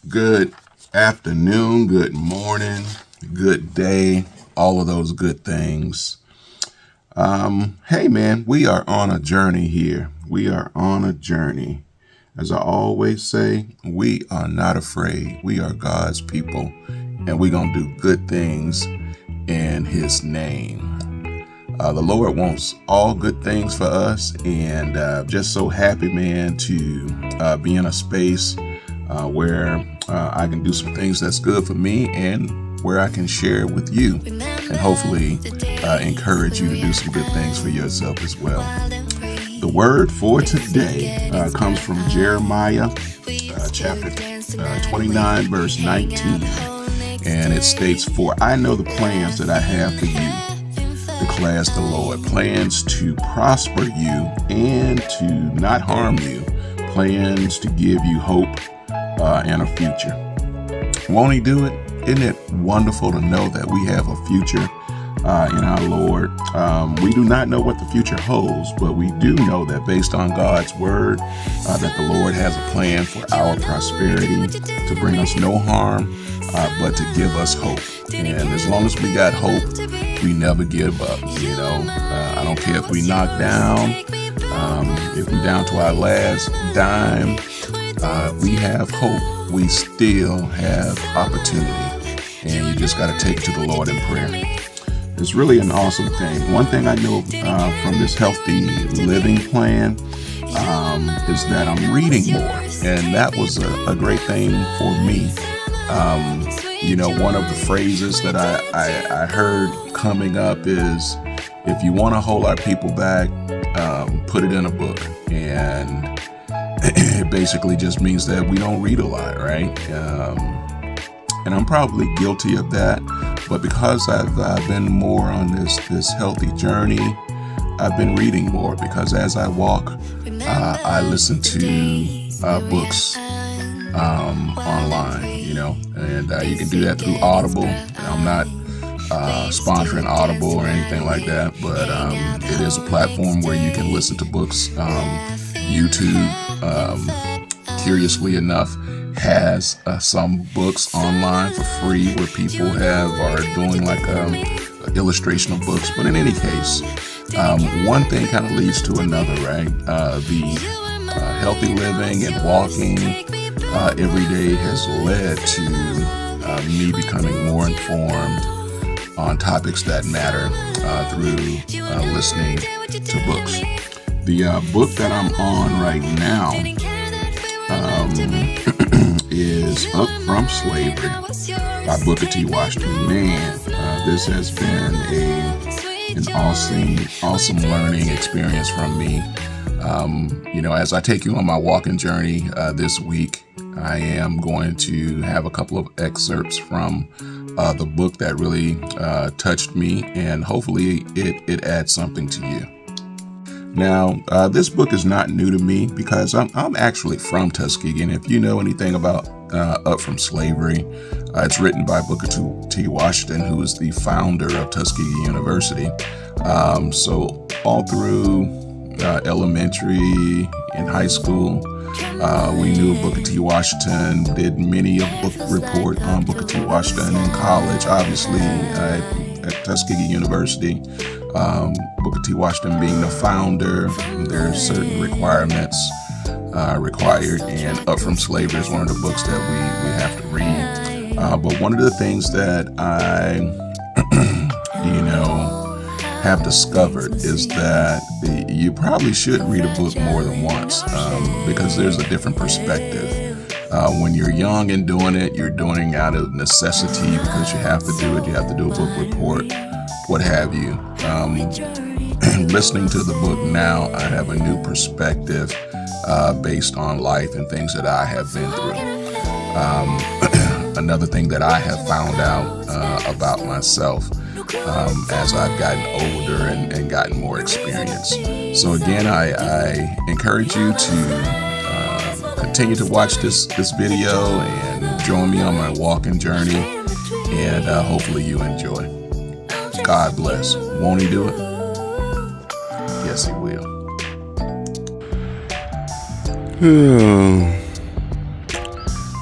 Good afternoon, good morning, good day, all of those good things. Hey man, we are on a journey here. We are on a journey. As I always say, we are not afraid. We are God's people, and we're going to do good things in His name. The Lord wants all good things for us, and just so happy, man, to be in a space where I can do some things that's good for me and where I can share it with you and hopefully encourage you to do some good things for yourself as well. The word for today comes from Jeremiah chapter 29, verse 19, and it states, "For I know the plans that I have for you, declares the Lord, plans to prosper you and to not harm you, plans to give you hope and a future." Won't He do it? Isn't it wonderful to know that we have a future in our Lord? We do not know what the future holds, but we do know that based on God's word, that the Lord has a plan for our prosperity, to bring us no harm, but to give us hope. And as long as we got hope, we never give up. I don't care if we knock down, if we're down to our last dime, we have hope. We still have opportunity, and you just got to take it to the Lord in prayer. It's really an awesome thing. One thing I know from this healthy living plan is that I'm reading more, and that was a great thing for me. One of the phrases that I heard coming up is, if you want to hold our people back, put it in a book. And it basically just means that we don't read a lot, right? And I'm probably guilty of that. But because I've been more on this healthy journey, I've been reading more, because as I walk, I listen to books online, and you can do that through Audible. I'm not sponsoring Audible or anything like that, but it is a platform where you can listen to books. YouTube, curiously enough, has some books online for free where people are doing like illustration of books. But in any case, one thing kind of leads to another, right? The healthy living and walking every day has led to me becoming more informed on topics that matter through listening to books. The book that I'm on right now is Up From Slavery by Booker T. Washington. Man, this has been an awesome learning experience from me. As I take you on my walking journey this week, I am going to have a couple of excerpts from the book that really touched me, and hopefully it adds something to you. Now, this book is not new to me, because I'm actually from Tuskegee, and if you know anything about Up From Slavery, it's written by Booker T. Washington, who is the founder of Tuskegee University. So all through elementary and high school, we knew Booker T. Washington, did many a book report on Booker T. Washington. In college, obviously, at Tuskegee University, Booker T. Washington being the founder, there are certain requirements required, and Up From Slavery is one of the books that we have to read. But one of the things that I, have discovered is that you probably should read a book more than once, because there's a different perspective. When you're young and doing it, you're doing it out of necessity because you have to do it. You have to do a book report, what have you. Listening to the book now, I have a new perspective based on life and things that I have been through. Another thing that I have found out about myself as I've gotten older and gotten more experience. So again, I encourage you to continue to watch this video and join me on my walking journey, and hopefully you enjoy. God bless. Won't He do it? Yes, He will.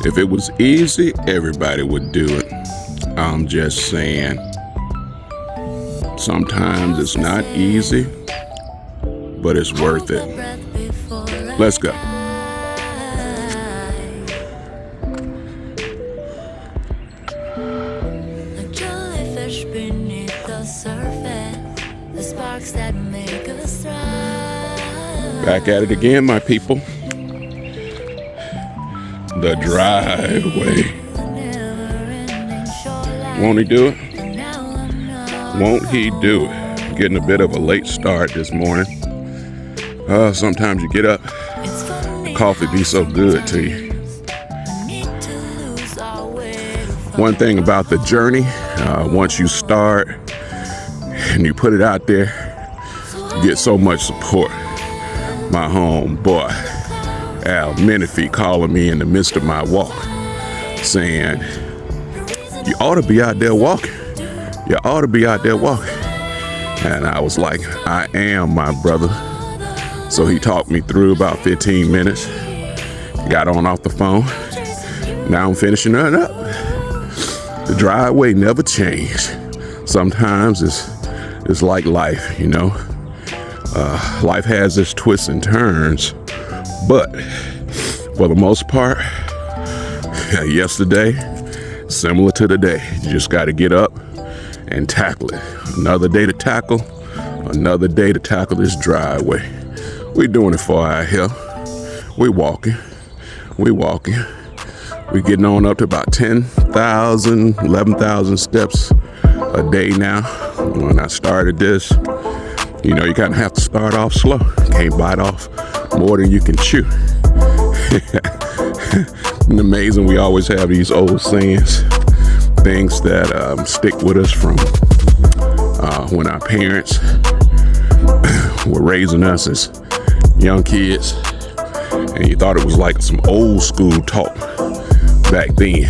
If it was easy, everybody would do it. I'm just saying, sometimes it's not easy, but it's worth it. Let's go. Back at it again, my people. The driveway. Won't he do it? Won't he do it? Getting a bit of a late start this morning. Sometimes you get up, coffee be so good to you. One thing about the journey, once you start and you put it out there, you get so much support. My homeboy, Al Menifee, calling me in the midst of my walk, saying, you ought to be out there walking. You ought to be out there walking. And I was like, I am, my brother. So he talked me through about 15 minutes. Got on off the phone. Now I'm finishing it up. The driveway never changed. Sometimes it's like life, you know. Life has its twists and turns, but for the most part, yesterday, similar to today, you just got to get up and tackle it. Another day to tackle this driveway. We're doing it for our health. We're walking. We're getting on up to about 10,000, 11,000 steps a day now. When I started this, you know, you kind of have to start off slow. Can't bite off more than you can chew. And amazing, we always have these old sayings, things that stick with us from when our parents were raising us as young kids. And you thought it was like some old school talk back then.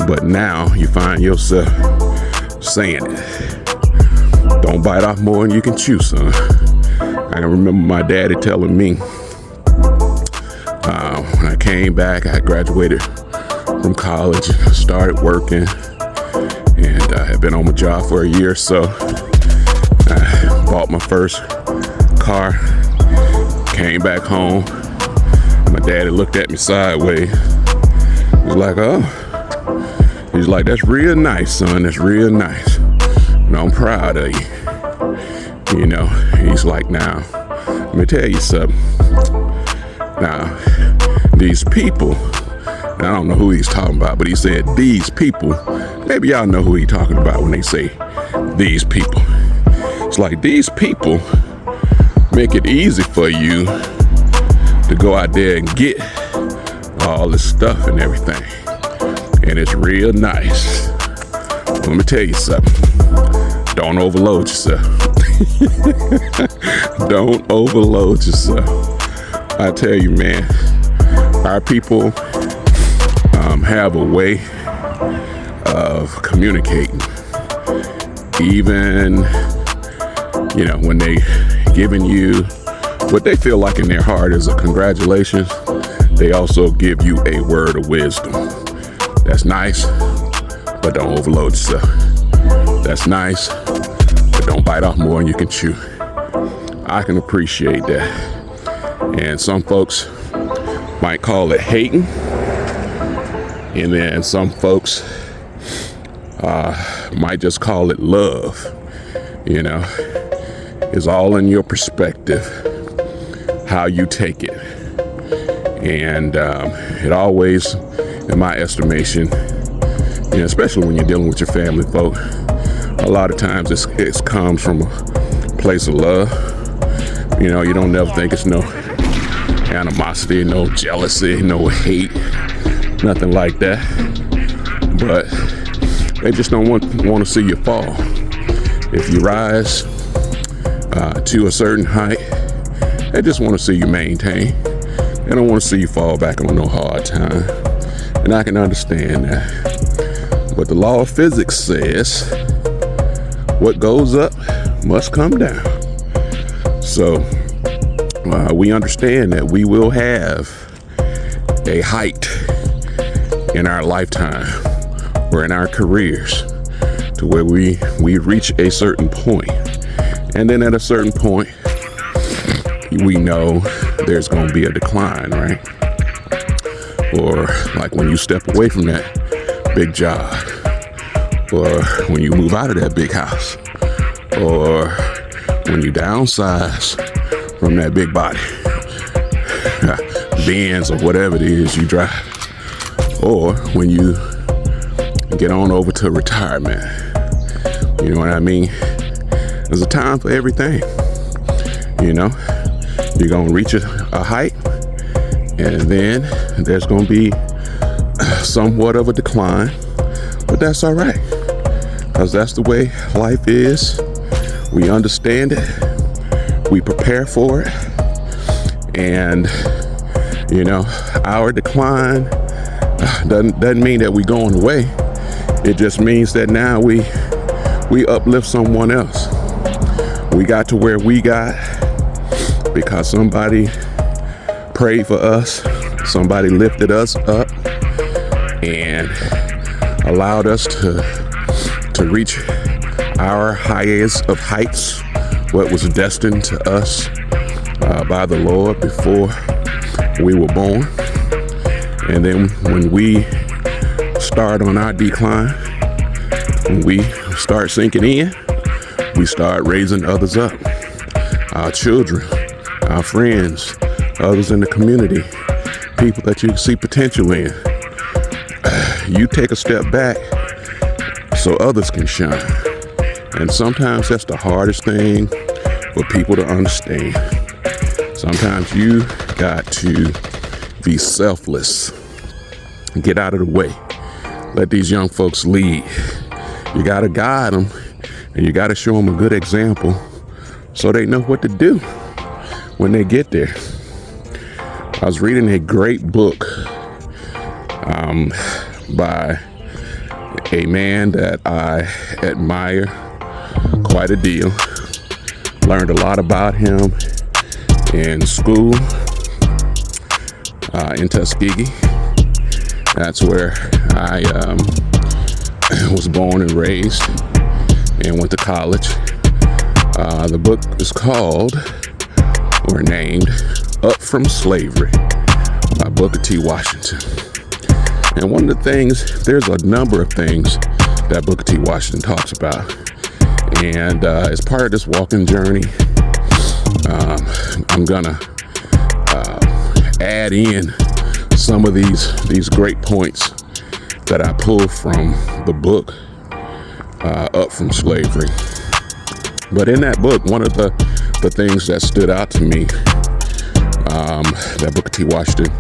But now you find yourself saying it. Don't bite off more than you can chew, son. I can remember my daddy telling me when I came back, I graduated from college, started working, and I had been on my job for a year or so. I bought my first car, came back home. My daddy looked at me sideways. He was like, oh. He's like, that's real nice, son. That's real nice. And I'm proud of you. You know, he's like, now, let me tell you something. Now, these people, and I don't know who he's talking about, but he said these people. Maybe y'all know who he's talking about when they say these people. It's like these people make it easy for you to go out there and get all this stuff and everything. And it's real nice. Well, let me tell you something. Don't overload yourself. Don't overload yourself. I tell you, man, our people have a way of communicating. Even, you know, when they giving you what they feel like in their heart is a congratulations, they also give you a word of wisdom. That's nice, but don't overload yourself. That's nice, but don't bite off more than you can chew. I can appreciate that. And some folks might call it hating. And then some folks might just call it love. You know, it's all in your perspective, how you take it. And it always, in my estimation, you know, especially when you're dealing with your family folk, a lot of times it comes from a place of love. You know, you don't never think it's no animosity, no jealousy, no hate, nothing like that. But they just don't want to see you fall. If you rise to a certain height, they just want to see you maintain. They don't want to see you fall back on no hard time. And I can understand that. But the law of physics says what goes up must come down. So we understand that we will have a height in our lifetime or in our careers to where we reach a certain point. And then at a certain point, we know there's going to be a decline, right? Or like when you step away from that big job, or when you move out of that big house, or when you downsize from that big body, Benz or whatever it is you drive, or when you get on over to retirement. You know what I mean? There's a time for everything. You know, you're going to reach a height, and then there's going to be somewhat of a decline, but that's all right, because that's the way life is. We understand it, we prepare for it, and you know, our decline doesn't mean that we're going away. It just means that now we uplift someone else. We got to where we got because somebody prayed for us, somebody lifted us up and allowed us to reach our highest of heights, what was destined to us by the Lord before we were born. And then when we start on our decline, when we start sinking in, we start raising others up, our children, our friends, others in the community, people that you see potential in. You take a step back so others can shine. And sometimes that's the hardest thing for people to understand. Sometimes you got to be selfless. Get out of the way. Let these young folks lead. You got to guide them, and you got to show them a good example so they know what to do when they get there. I was reading a great book by a man that I admire quite a deal. Learned a lot about him in school in Tuskegee. That's where I was born and raised and went to college. The book is called or named Up From Slavery by Booker T. Washington. And one of the things, there's a number of things that Booker T. Washington talks about. And as part of this walking journey, I'm gonna add in some of these great points that I pulled from the book Up From Slavery. But in that book, one of the things that stood out to me that Booker T. Washington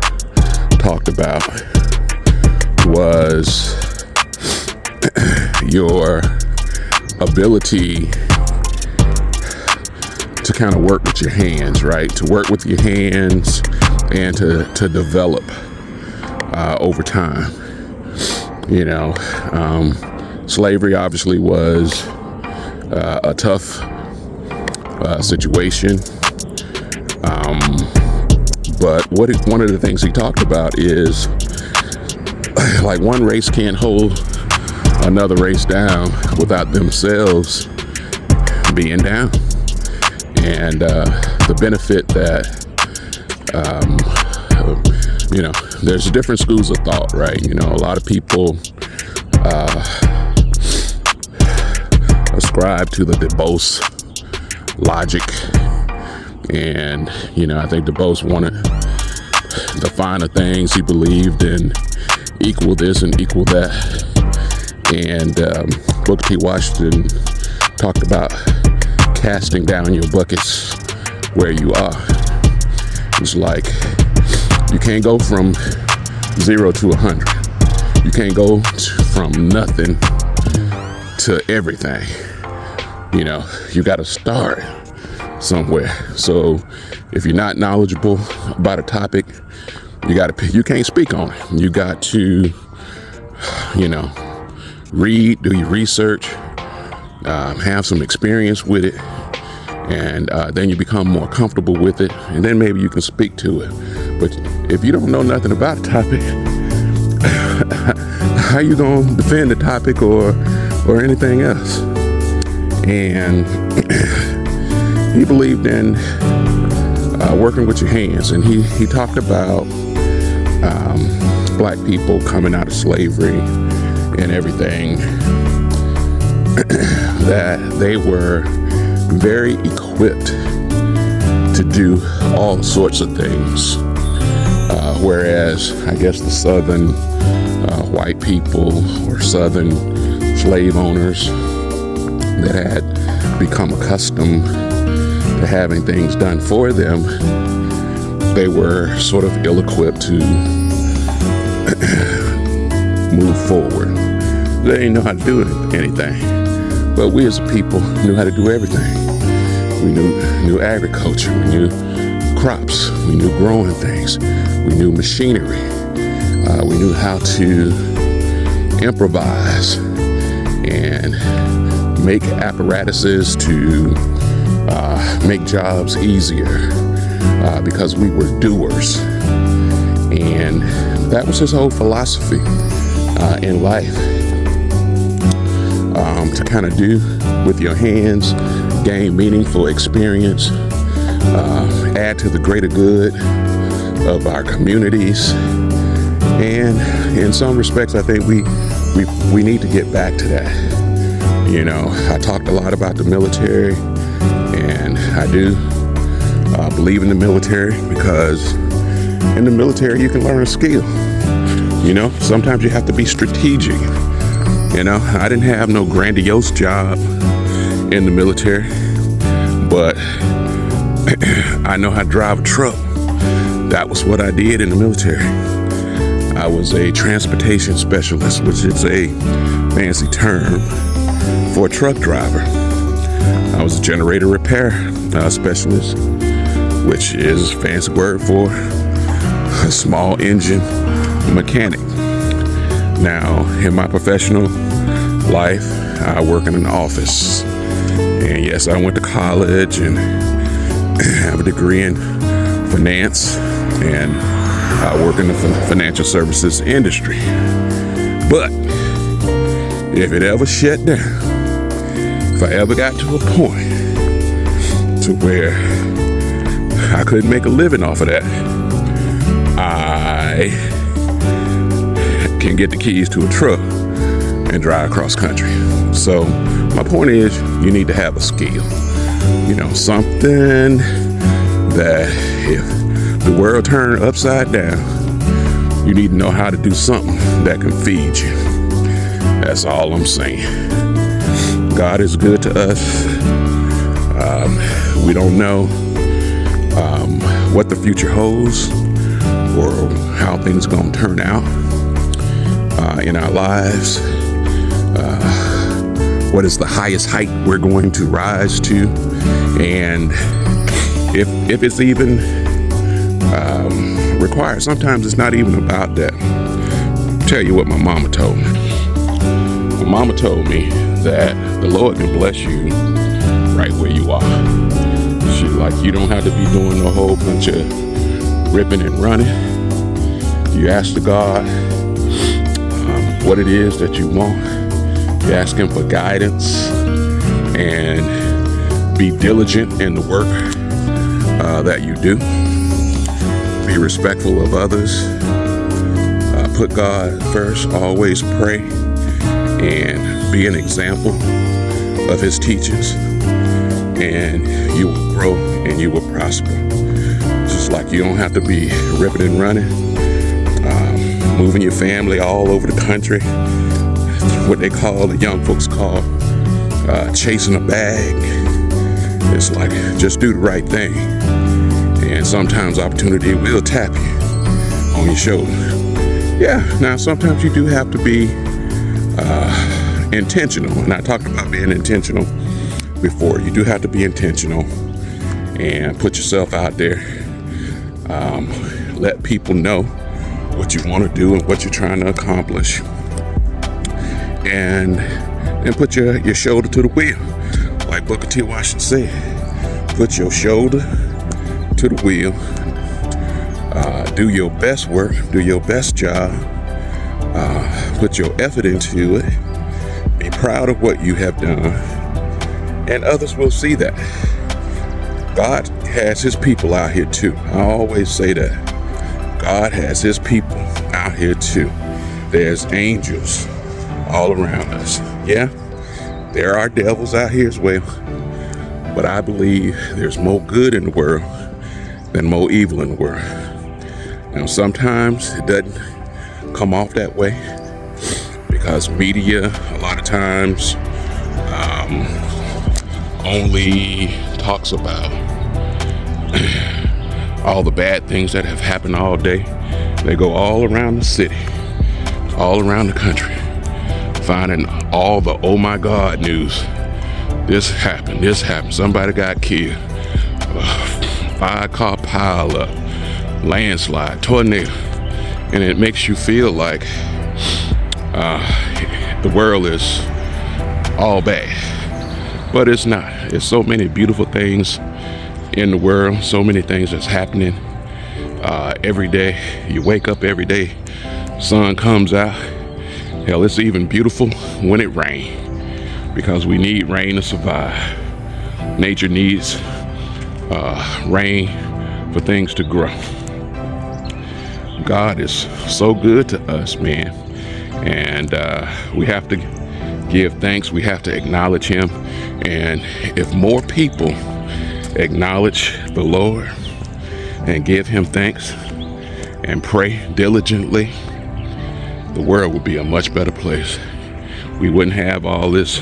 talked about was your ability to kind of work with your hands, right? To work with your hands and to develop over time. You know, slavery obviously was a tough situation. But one of the things he talked about is like one race can't hold another race down without themselves being down. And the benefit that, you know, there's different schools of thought, right? You know, a lot of people ascribe to the DeBose logic. And, you know, I think DeBose wanted the finer things. He believed in equal this and equal that. And Booker T. Washington talked about casting down your buckets where you are. It's like you can't go from 0 to 100. You can't go from nothing to everything. You know, you got to start somewhere. So if you're not knowledgeable about a topic, you can't speak on it. You got to, you know, read, do your research, have some experience with it, and then you become more comfortable with it, and then maybe you can speak to it. But if you don't know nothing about a topic, how you gonna defend the topic or anything else? And he believed in working with your hands, and he talked about black people coming out of slavery and everything, that they were very equipped to do all sorts of things, whereas I guess the southern white people or southern slave owners that had become accustomed to having things done for them, they were sort of ill-equipped to move forward. They didn't know how to do anything. But we as a people knew how to do everything. We knew agriculture, we knew crops, we knew growing things, we knew machinery, we knew how to improvise and make apparatuses to make jobs easier, because we were doers. And that was his whole philosophy in life, to kind of do with your hands, gain meaningful experience, add to the greater good of our communities. And in some respects, I think we need to get back to that. You know, I talked a lot about the military, and I do believe in the military, because in the military you can learn a skill. You know, sometimes you have to be strategic. You know, I didn't have no grandiose job in the military, but I know how to drive a truck. That was what I did in the military. I was a transportation specialist, which is a fancy term for a truck driver. I was a generator repair specialist, which is a fancy word for a small engine mechanic. Now, in my professional life, I work in an office. And yes, I went to college and have a degree in finance, and I work in the financial services industry. But if it ever shut down, if I ever got to a point to where I couldn't make a living off of that, I can get the keys to a truck and drive cross country. So my point is, you need to have a skill, you know, something that if the world turned upside down, you need to know how to do something that can feed you. That's all I'm saying. God is good to us. We don't know what the future holds or how things are going to turn out in our lives. What is the highest height we're going to rise to? And if it's even required, sometimes it's not even about that. I'll tell you what my mama told me. My mama told me that the Lord can bless you right where you are. She's like, you don't have to be doing a whole bunch of ripping and running. You ask the God what it is that you want. You ask him for guidance and be diligent in the work that you do. Be respectful of others. Put God first. Always pray and be an example of his teachings. And you will grow and you will prosper. Just like you don't have to be ripping and running, moving your family all over the country. What they call, the young folks call, chasing a bag. It's like, just do the right thing. And sometimes opportunity will tap you on your shoulder. Yeah, now sometimes you do have to be intentional. And I talked about being intentional before. You do have to be intentional and put yourself out there. Let people know what you want to do and what you're trying to accomplish. And put your shoulder to the wheel. Like Booker T. Washington said, put your shoulder to the wheel. Do your best work, do your best job, Put your effort into it. Be proud of what you have done. And others will see that. God has his people out here too. I always say that. God has his people out here too. There's angels all around us. Yeah, there are devils out here as well. But I believe there's more good in the world than more evil in the world. Now, sometimes it doesn't come off that way because media, a lot of times, only talks about all the bad things that have happened all day. They go all around the city, all around the country, finding all the oh my God news. This happened, somebody got killed, 5-car pile up, landslide, tornado. And it makes you feel like the world is all bad. But it's not. There's so many beautiful things in the world, so many things that's happening every day. You wake up every day, sun comes out. Hell, it's even beautiful when it rains because we need rain to survive. Nature needs rain for things to grow. God is so good to us, man. And we have to give thanks. We have to acknowledge him. And if more people acknowledge the Lord and give him thanks and pray diligently, the world would be a much better place. We wouldn't have all this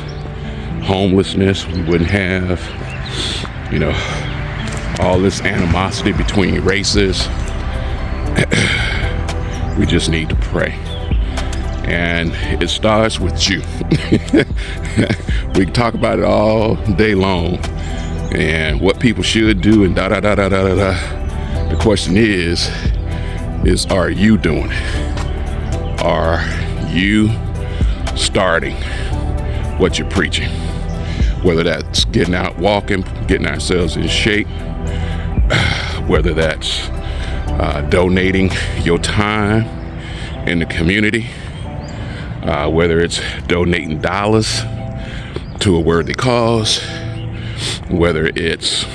homelessness. We wouldn't have, all this animosity between races. We just need to pray. And it starts with you. We can talk about it all day long and what people should do and da-da-da-da-da-da. The question is are you doing it? Are you starting what you're preaching? Whether that's getting out walking, getting ourselves in shape, whether that's donating your time in the community, whether it's donating dollars to a worthy cause, whether it's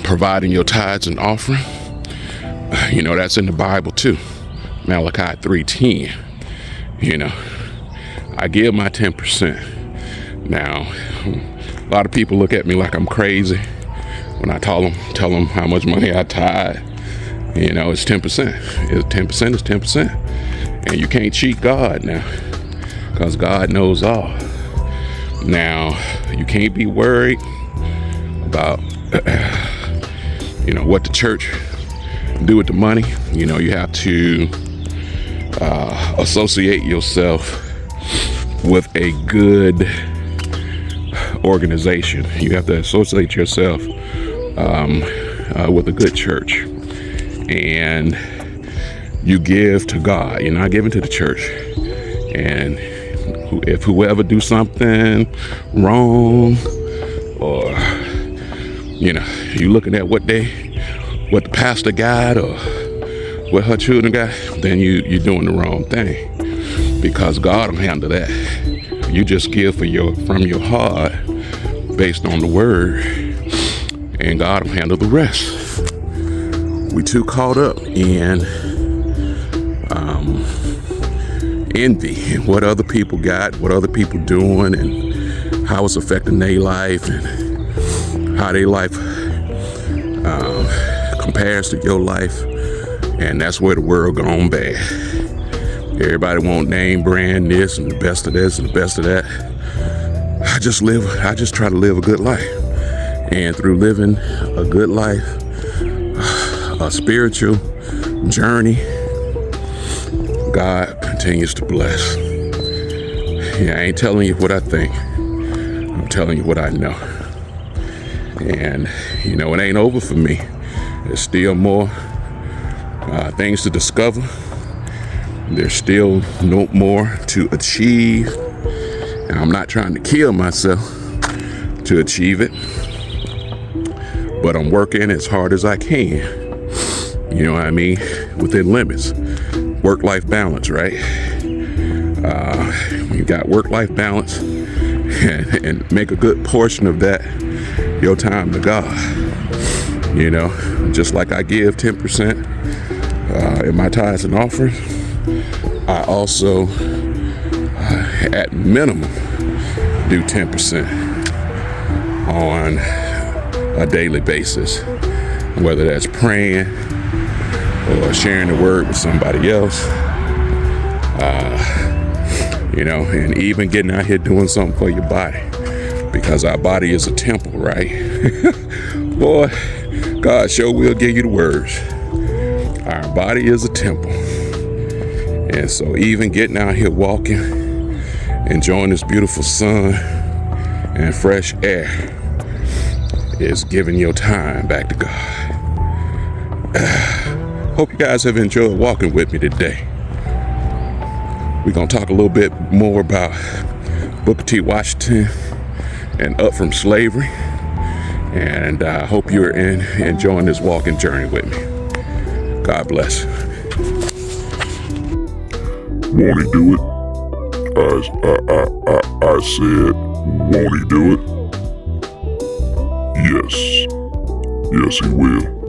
providing your tithes and offering. That's in the Bible too. Malachi 3:10. I give my 10%. Now, a lot of people look at me like I'm crazy when I tell them how much money I tithe. It's 10%. It's 10% is 10%. And you can't cheat God now, because God knows all. Now, you can't be worried about, what the church do with the money. You have to associate yourself with a good organization. You have to associate yourself with a good church. And you give to God. You're not giving to the church. And if whoever do something wrong, or you looking at what the pastor got or what her children got, then you're doing the wrong thing, because God will handle that. You just give from your heart based on the word, and God will handle the rest. We too caught up in envy and what other people got, what other people doing, and how it's affecting their life, and how their life compares to your life. And that's where the world gone bad. Everybody want name brand this and the best of this and the best of that. I just try to live a good life. And through living a good life, a spiritual journey, God continues to bless. Yeah, I ain't telling you what I think. I'm telling you what I know. And, it ain't over for me. There's still more things to discover. There's still no more to achieve. And I'm not trying to kill myself to achieve it, but I'm working as hard as I can. You know what I mean? within limits. Work-life balance, right? You got work-life balance, and make a good portion of that your time to God. You know, just like I give 10% in my tithes and offerings, I also, at minimum, do 10% on a daily basis, whether that's praying or sharing the word with somebody else, you know, and even getting out here doing something for your body, because our body is a temple, right? Boy, God sure will give you the words. Our body is a temple. And so even getting out here walking, enjoying this beautiful sun and fresh air is giving your time back to God. Hope you guys have enjoyed walking with me today. We're going to talk a little bit more about Booker T. Washington and Up From Slavery. And I hope you're enjoying this walking journey with me. God bless. Won't he do it? I said, won't he do it? Yes. Yes, he will.